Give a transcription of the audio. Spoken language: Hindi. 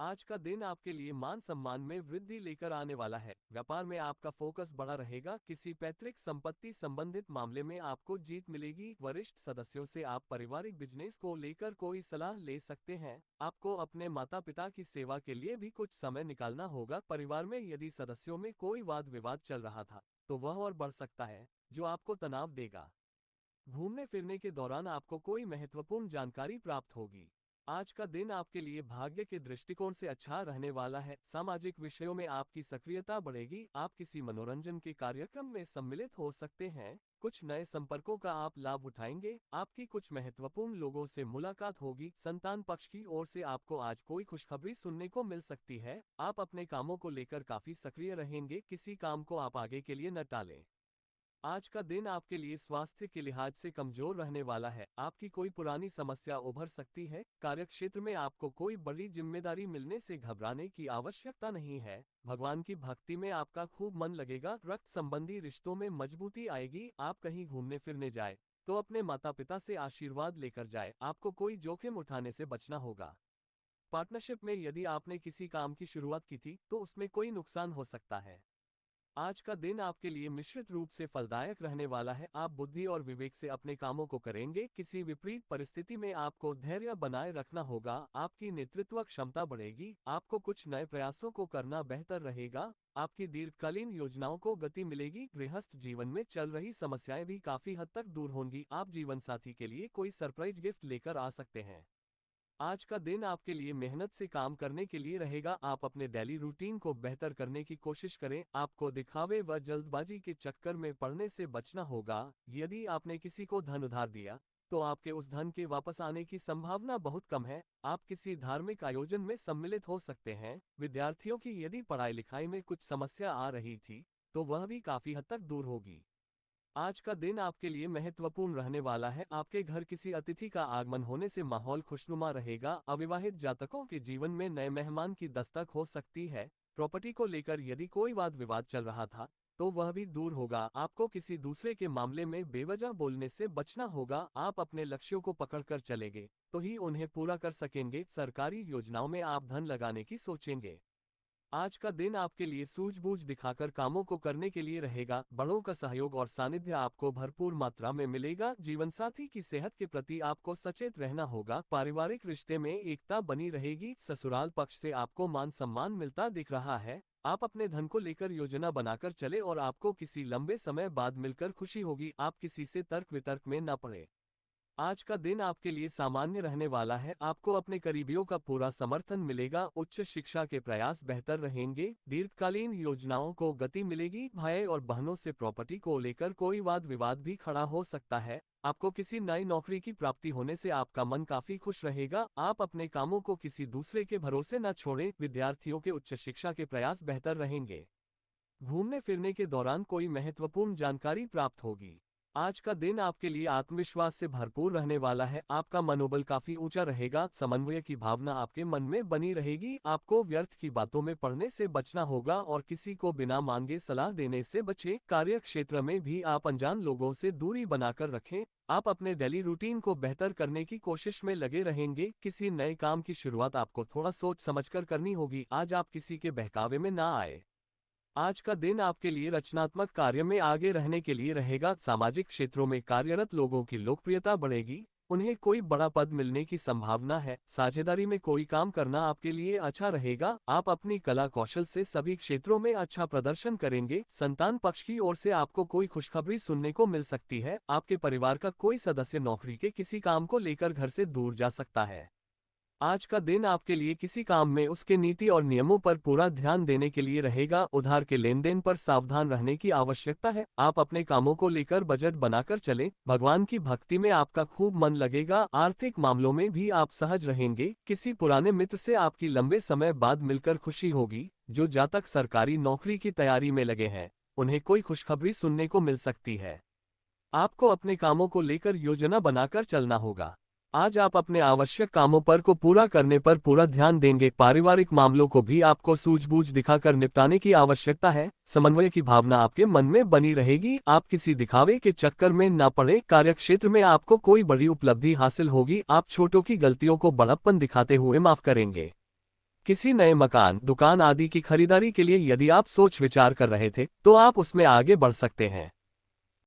आज का दिन आपके लिए मान सम्मान में वृद्धि लेकर आने वाला है। व्यापार में आपका फोकस बड़ा रहेगा। किसी पैतृक संपत्ति संबंधित मामले में आपको जीत मिलेगी। वरिष्ठ सदस्यों से आप पारिवारिक बिजनेस को लेकर कोई सलाह ले सकते हैं। आपको अपने माता पिता की सेवा के लिए भी कुछ समय निकालना होगा। परिवार में यदि सदस्यों में कोई वाद विवाद चल रहा था तो वह और बढ़ सकता है, जो आपको तनाव देगा। घूमने फिरने के दौरान आपको कोई महत्वपूर्ण जानकारी प्राप्त होगी। आज का दिन आपके लिए भाग्य के दृष्टिकोण से अच्छा रहने वाला है। सामाजिक विषयों में आपकी सक्रियता बढ़ेगी। आप किसी मनोरंजन के कार्यक्रम में सम्मिलित हो सकते हैं। कुछ नए संपर्कों का आप लाभ उठाएंगे। आपकी कुछ महत्वपूर्ण लोगों से मुलाकात होगी। संतान पक्ष की ओर से आपको आज कोई खुशखबरी सुनने को मिल सकती है। आप अपने कामों को लेकर काफी सक्रिय रहेंगे। किसी काम को आप आगे के लिए न टालें। आज का दिन आपके लिए स्वास्थ्य के लिहाज से कमजोर रहने वाला है। आपकी कोई पुरानी समस्या उभर सकती है। कार्यक्षेत्र में आपको कोई बड़ी जिम्मेदारी मिलने से घबराने की आवश्यकता नहीं है। भगवान की भक्ति में आपका खूब मन लगेगा। रक्त संबंधी रिश्तों में मजबूती आएगी। आप कहीं घूमने फिरने जाए तो अपने माता पिता से आशीर्वाद लेकर जाए। आपको कोई जोखिम उठाने से बचना होगा। पार्टनरशिप में यदि आपने किसी काम की शुरुआत की थी तो उसमें कोई नुकसान हो सकता है। आज का दिन आपके लिए मिश्रित रूप से फलदायक रहने वाला है। आप बुद्धि और विवेक से अपने कामों को करेंगे। किसी विपरीत परिस्थिति में आपको धैर्य बनाए रखना होगा। आपकी नेतृत्व क्षमता बढ़ेगी। आपको कुछ नए प्रयासों को करना बेहतर रहेगा। आपकी दीर्घकालीन योजनाओं को गति मिलेगी। गृहस्थ जीवन में चल रही समस्याएं भी काफी हद तक दूर होंगी। आप जीवन साथी के लिए कोई सरप्राइज गिफ्ट लेकर आ सकते हैं। आज का दिन आपके लिए मेहनत से काम करने के लिए रहेगा। आप अपने डेली रूटीन को बेहतर करने की कोशिश करें। आपको दिखावे व जल्दबाजी के चक्कर में पड़ने से बचना होगा। यदि आपने किसी को धन उधार दिया तो आपके उस धन के वापस आने की संभावना बहुत कम है। आप किसी धार्मिक आयोजन में सम्मिलित हो सकते हैं। विद्यार्थियों की यदि पढ़ाई लिखाई में कुछ समस्या आ रही थी तो वह भी काफी हद तक दूर होगी। आज का दिन आपके लिए महत्वपूर्ण रहने वाला है। आपके घर किसी अतिथि का आगमन होने से माहौल खुशनुमा रहेगा। अविवाहित जातकों के जीवन में नए मेहमान की दस्तक हो सकती है। प्रॉपर्टी को लेकर यदि कोई वाद विवाद चल रहा था तो वह भी दूर होगा। आपको किसी दूसरे के मामले में बेवजह बोलने से बचना होगा। आप अपने लक्ष्यों को पकड़कर चलेंगे तो ही उन्हें पूरा कर सकेंगे। सरकारी योजनाओं में आप धन लगाने की सोचेंगे। आज का दिन आपके लिए सूझबूझ दिखाकर कामों को करने के लिए रहेगा। बड़ों का सहयोग और सानिध्य आपको भरपूर मात्रा में मिलेगा। जीवन साथी की सेहत के प्रति आपको सचेत रहना होगा। पारिवारिक रिश्ते में एकता बनी रहेगी। ससुराल पक्ष से आपको मान सम्मान मिलता दिख रहा है। आप अपने धन को लेकर योजना बनाकर चले और आपको किसी लंबे समय बाद मिलकर खुशी होगी। आप किसी से तर्क वितर्क में न पड़े। आज का दिन आपके लिए सामान्य रहने वाला है। आपको अपने करीबियों का पूरा समर्थन मिलेगा। उच्च शिक्षा के प्रयास बेहतर रहेंगे। दीर्घकालीन योजनाओं को गति मिलेगी। भाई और बहनों से प्रॉपर्टी को लेकर कोई वाद विवाद भी खड़ा हो सकता है। आपको किसी नई नौकरी की प्राप्ति होने से आपका मन काफी खुश रहेगा। आप अपने कामों को किसी दूसरे के भरोसे न छोड़ें। विद्यार्थियों के उच्च शिक्षा के प्रयास बेहतर रहेंगे। घूमने फिरने के दौरान कोई महत्वपूर्ण जानकारी प्राप्त होगी। आज का दिन आपके लिए आत्मविश्वास से भरपूर रहने वाला है। आपका मनोबल काफी ऊंचा रहेगा। समन्वय की भावना आपके मन में बनी रहेगी। आपको व्यर्थ की बातों में पड़ने से बचना होगा और किसी को बिना मांगे सलाह देने से बचें। कार्य क्षेत्र में भी आप अनजान लोगों से दूरी बनाकर रखें। आप अपने डेली रूटीन को बेहतर करने की कोशिश में लगे रहेंगे। किसी नए काम की शुरुआत आपको थोड़ा सोच समझकर करनी होगी। आज आप किसी के बहकावे में ना आए। आज का दिन आपके लिए रचनात्मक कार्य में आगे रहने के लिए रहेगा। सामाजिक क्षेत्रों में कार्यरत लोगों की लोकप्रियता बढ़ेगी। उन्हें कोई बड़ा पद मिलने की संभावना है। साझेदारी में कोई काम करना आपके लिए अच्छा रहेगा। आप अपनी कला कौशल से सभी क्षेत्रों में अच्छा प्रदर्शन करेंगे। संतान पक्ष की ओर से आपको कोई खुशखबरी सुनने को मिल सकती है। आपके परिवार का कोई सदस्य नौकरी के किसी काम को लेकर घर से दूर जा सकता है। आज का दिन आपके लिए किसी काम में उसके नीति और नियमों पर पूरा ध्यान देने के लिए रहेगा। उधार के लेन देन पर सावधान रहने की आवश्यकता है। आप अपने कामों को लेकर बजट बनाकर चलें। भगवान की भक्ति में आपका खूब मन लगेगा। आर्थिक मामलों में भी आप सहज रहेंगे। किसी पुराने मित्र से आपकी लंबे समय बाद मिलकर खुशी होगी। जो जातक सरकारी नौकरी की तैयारी में लगे हैं उन्हें कोई खुशखबरी सुनने को मिल सकती है। आपको अपने कामों को लेकर योजना बनाकर चलना होगा। आज आप अपने आवश्यक कामों पर को पूरा करने पर पूरा ध्यान देंगे। पारिवारिक मामलों को भी आपको सूझबूझ दिखाकर निपटाने की आवश्यकता है। समन्वय की भावना आपके मन में बनी रहेगी। आप किसी दिखावे के चक्कर में न पड़े। कार्यक्षेत्र में आपको कोई बड़ी उपलब्धि हासिल होगी। आप छोटों की गलतियों को बड़प्पन दिखाते हुए माफ करेंगे। किसी नए मकान, दुकान आदि की खरीदारी के लिए यदि आप सोच विचार कर रहे थे, तो आप उसमें आगे बढ़ सकते हैं।